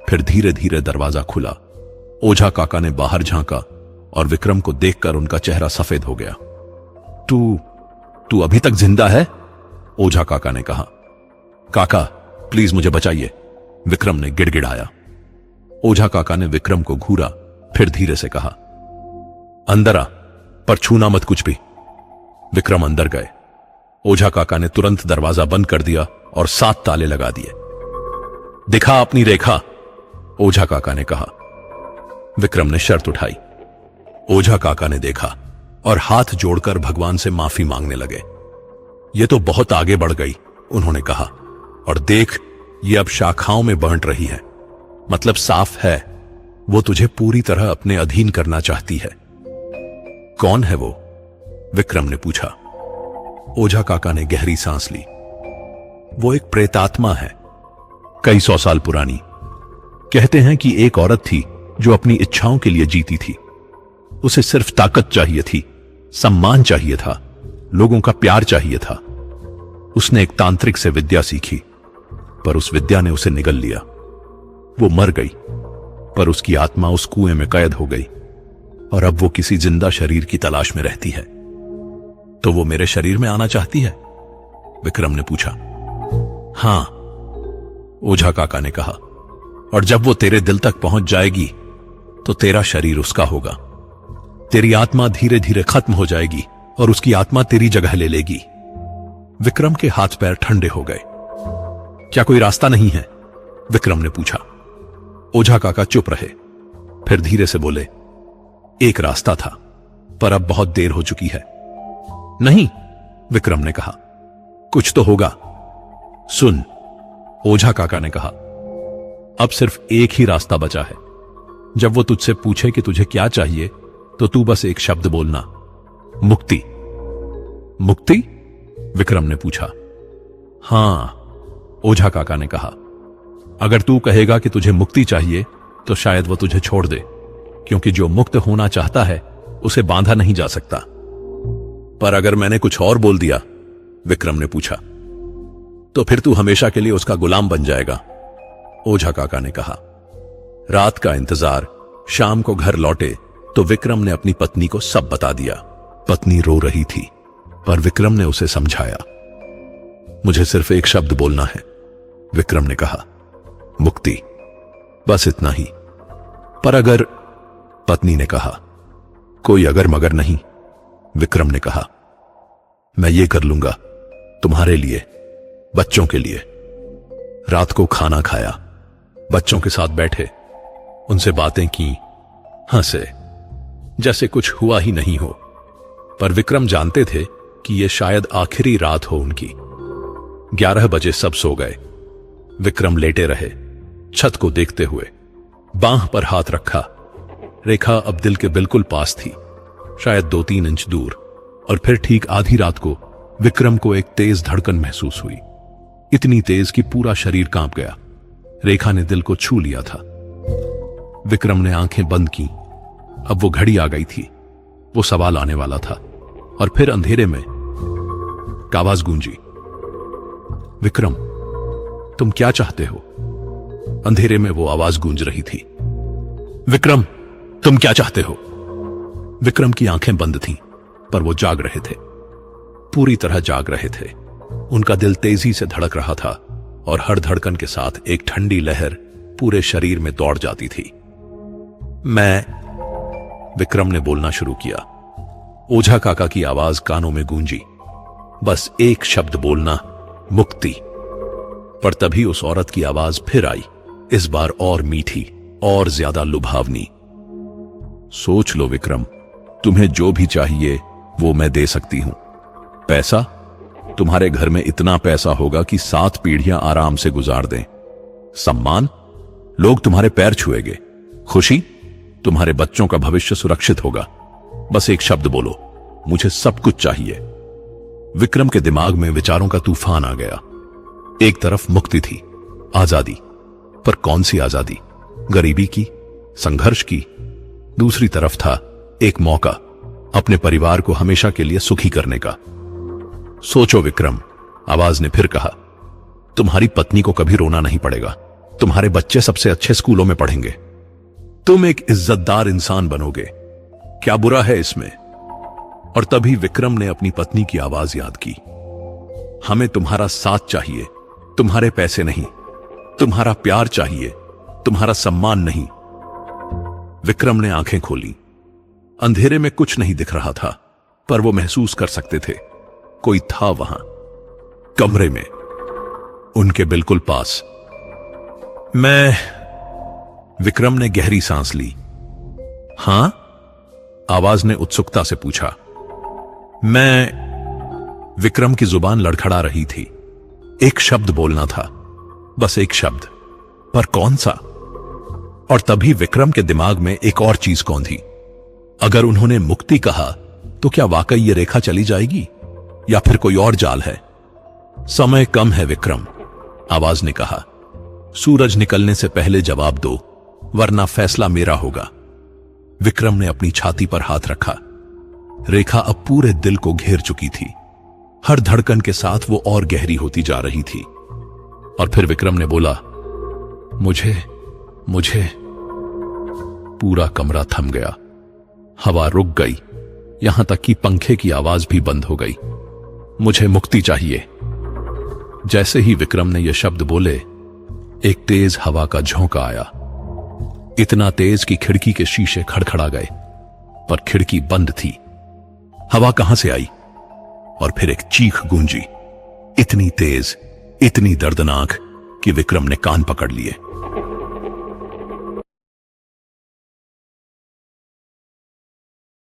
फिर धीरे धीरे दरवाजा खुला। ओझा काका ने बाहर झांका और विक्रम को देखकर उनका चेहरा सफेद हो गया। तू अभी तक जिंदा है? ओझा काका ने कहा। काका, प्लीज मुझे बचाइए, विक्रम ने गिड़गिड़ाया। ओझा काका ने विक्रम को घूरा, फिर धीरे से कहा, अंदर आ, पर छूना मत कुछ भी। विक्रम अंदर गए। ओझा काका ने तुरंत दरवाजा बंद कर दिया और 7 ताले लगा दिए। दिखा अपनी रेखा, ओझा काका ने कहा। विक्रम ने शर्त उठाई। ओझा काका ने देखा और हाथ जोड़कर भगवान से माफी मांगने लगे। ये तो बहुत आगे बढ़ गई, उन्होंने कहा, और देख, ये अब शाखाओं में बांट रही है। मतलब साफ है, वो तुझे पूरी तरह अपने अधीन करना चाहती है। कौन है वो? विक्रम ने पूछा। ओझा काका ने गहरी सांस ली। वो एक प्रेतात्मा है, कई 100 साल पुरानी। कहते हैं कि एक औरत थी जो अपनी इच्छाओं के लिए जीती थी। उसे सिर्फ ताकत चाहिए थी, सम्मान चाहिए था, लोगों का प्यार चाहिए था। उसने एक तांत्रिक से विद्या सीखी, पर उस विद्या ने उसे निगल लिया। वो मर गई, पर उसकी आत्मा उस कुएं में कैद हो गई और अब वो किसी जिंदा शरीर की तलाश में रहती है। तो वो मेरे शरीर में आना चाहती है? विक्रम ने पूछा। हां, ओझा काका ने कहा, और जब वो तेरे दिल तक पहुंच जाएगी तो तेरा शरीर उसका होगा। तेरी आत्मा धीरे धीरे खत्म हो जाएगी और उसकी आत्मा तेरी जगह ले लेगी। विक्रम के हाथ पैर ठंडे हो गए। क्या कोई रास्ता नहीं है? विक्रम ने पूछा। ओझा काका चुप रहे, फिर धीरे से बोले, एक रास्ता था, पर अब बहुत देर हो चुकी है। नहीं, विक्रम ने कहा, कुछ तो होगा। सुन, ओझा काका ने कहा, अब सिर्फ एक ही रास्ता बचा है। जब वो तुझसे पूछे कि तुझे क्या चाहिए, तो तू बस एक शब्द बोलना, मुक्ति। मुक्ति? विक्रम ने पूछा। हां, ओझा काका ने कहा। अगर तू कहेगा कि तुझे मुक्ति चाहिए तो शायद वो तुझे छोड़ दे, क्योंकि जो मुक्त होना चाहता है उसे बांधा नहीं जा सकता। पर अगर मैंने कुछ और बोल दिया, विक्रम ने पूछा, तो फिर तू हमेशा के लिए उसका गुलाम बन जाएगा, ओझा काका ने कहा। रात का इंतजार। शाम को घर लौटे तो विक्रम ने अपनी पत्नी को सब बता दिया। पत्नी रो रही थी, पर विक्रम ने उसे समझाया। मुझे सिर्फ एक शब्द बोलना है, विक्रम ने कहा, मुक्ति, बस इतना ही। पर अगर, पत्नी ने कहा। कोई अगर मगर नहीं, विक्रम ने कहा। मैं ये कर लूंगा, तुम्हारे लिए, बच्चों के लिए। रात को खाना खाया, बच्चों के साथ बैठे, उनसे बातें की, हंसे, जैसे कुछ हुआ ही नहीं हो। पर विक्रम जानते थे कि यह शायद आखिरी रात हो उनकी। 11 बजे सब सो गए। विक्रम लेटे रहे, छत को देखते हुए, बांह पर हाथ रखा। रेखा अब दिल के बिल्कुल पास थी, शायद 2-3 इंच दूर, और फिर ठीक आधी रात को विक्रम को एक तेज धड़कन महसूस हुई, इतनी तेज कि पूरा शरीर कांप गया। रेखा ने दिल को छू लिया था। विक्रम ने आंखें बंद की। अब वो घड़ी आ गई थी, वो सवाल आने वाला था। और फिर अंधेरे में आवाज गूंजी, विक्रम, तुम क्या चाहते हो? अंधेरे में वो आवाज गूंज रही थी, विक्रम, तुम क्या चाहते हो? विक्रम की आंखें बंद थीं, पर वो जाग रहे थे, पूरी तरह जाग रहे थे। उनका दिल तेजी से धड़क रहा था और हर धड़कन के साथ एक ठंडी लहर पूरे शरीर में दौड़ जाती थी। विक्रम ने बोलना शुरू किया। ओझा काका की आवाज कानों में गूंजी, बस एक शब्द बोलना, मुक्ति। पर तभी उस औरत की आवाज फिर आई, इस बार और मीठी और ज्यादा लुभावनी। सोच लो विक्रम, तुम्हें जो भी चाहिए वो मैं दे सकती हूं। पैसा? तुम्हारे घर में इतना पैसा होगा कि 7 पीढ़ियां आराम से गुजार दें। सम्मान? लोग तुम्हारे पैर छुएंगे। खुशी? तुम्हारे बच्चों का भविष्य सुरक्षित होगा। बस एक शब्द बोलो, मुझे सब कुछ चाहिए। विक्रम के दिमाग में विचारों का तूफान आ गया। एक तरफ मुक्ति थी, आजादी, पर कौन सी आजादी? गरीबी की, संघर्ष की। दूसरी तरफ था एक मौका, अपने परिवार को हमेशा के लिए सुखी करने का। सोचो विक्रम, आवाज ने फिर कहा, तुम्हारी पत्नी को कभी रोना नहीं पड़ेगा। तुम्हारे बच्चे सबसे अच्छे स्कूलों में पढ़ेंगे। तुम एक इज्जतदार इंसान बनोगे। क्या बुरा है इसमें? और तभी विक्रम ने अपनी पत्नी की आवाज याद की, हमें तुम्हारा साथ चाहिए, तुम्हारे पैसे नहीं। तुम्हारा प्यार चाहिए, तुम्हारा सम्मान नहीं। विक्रम ने आंखें खोली। अंधेरे में कुछ नहीं दिख रहा था, पर वो महसूस कर सकते थे कोई था वहां, कमरे में, उनके बिल्कुल पास। विक्रम ने गहरी सांस ली। हां? आवाज ने उत्सुकता से पूछा। विक्रम की जुबान लड़खड़ा रही थी। एक शब्द बोलना था, बस एक शब्द, पर कौन सा? और तभी विक्रम के दिमाग में एक और चीज कौंधी। अगर उन्होंने मुक्ति कहा तो क्या वाकई ये रेखा चली जाएगी, या फिर कोई और जाल है? समय कम है विक्रम, आवाज ने कहा। सूरज निकलने से पहले जवाब दो, वरना फैसला मेरा होगा। विक्रम ने अपनी छाती पर हाथ रखा। रेखा अब पूरे दिल को घेर चुकी थी। हर धड़कन के साथ वो और गहरी होती जा रही थी। और फिर विक्रम ने बोला, मुझे। पूरा कमरा थम गया। हवा रुक गई, यहां तक कि पंखे की आवाज भी बंद हो गई। मुझे मुक्ति चाहिए। जैसे ही विक्रम ने यह शब्द बोले, एक तेज हवा का झोंका आया, इतना तेज कि खिड़की के शीशे खड़खड़ा गए, पर खिड़की बंद थी। हवा कहां से आई? और फिर एक चीख गूंजी, इतनी तेज, इतनी दर्दनाक कि विक्रम ने कान पकड़ लिए।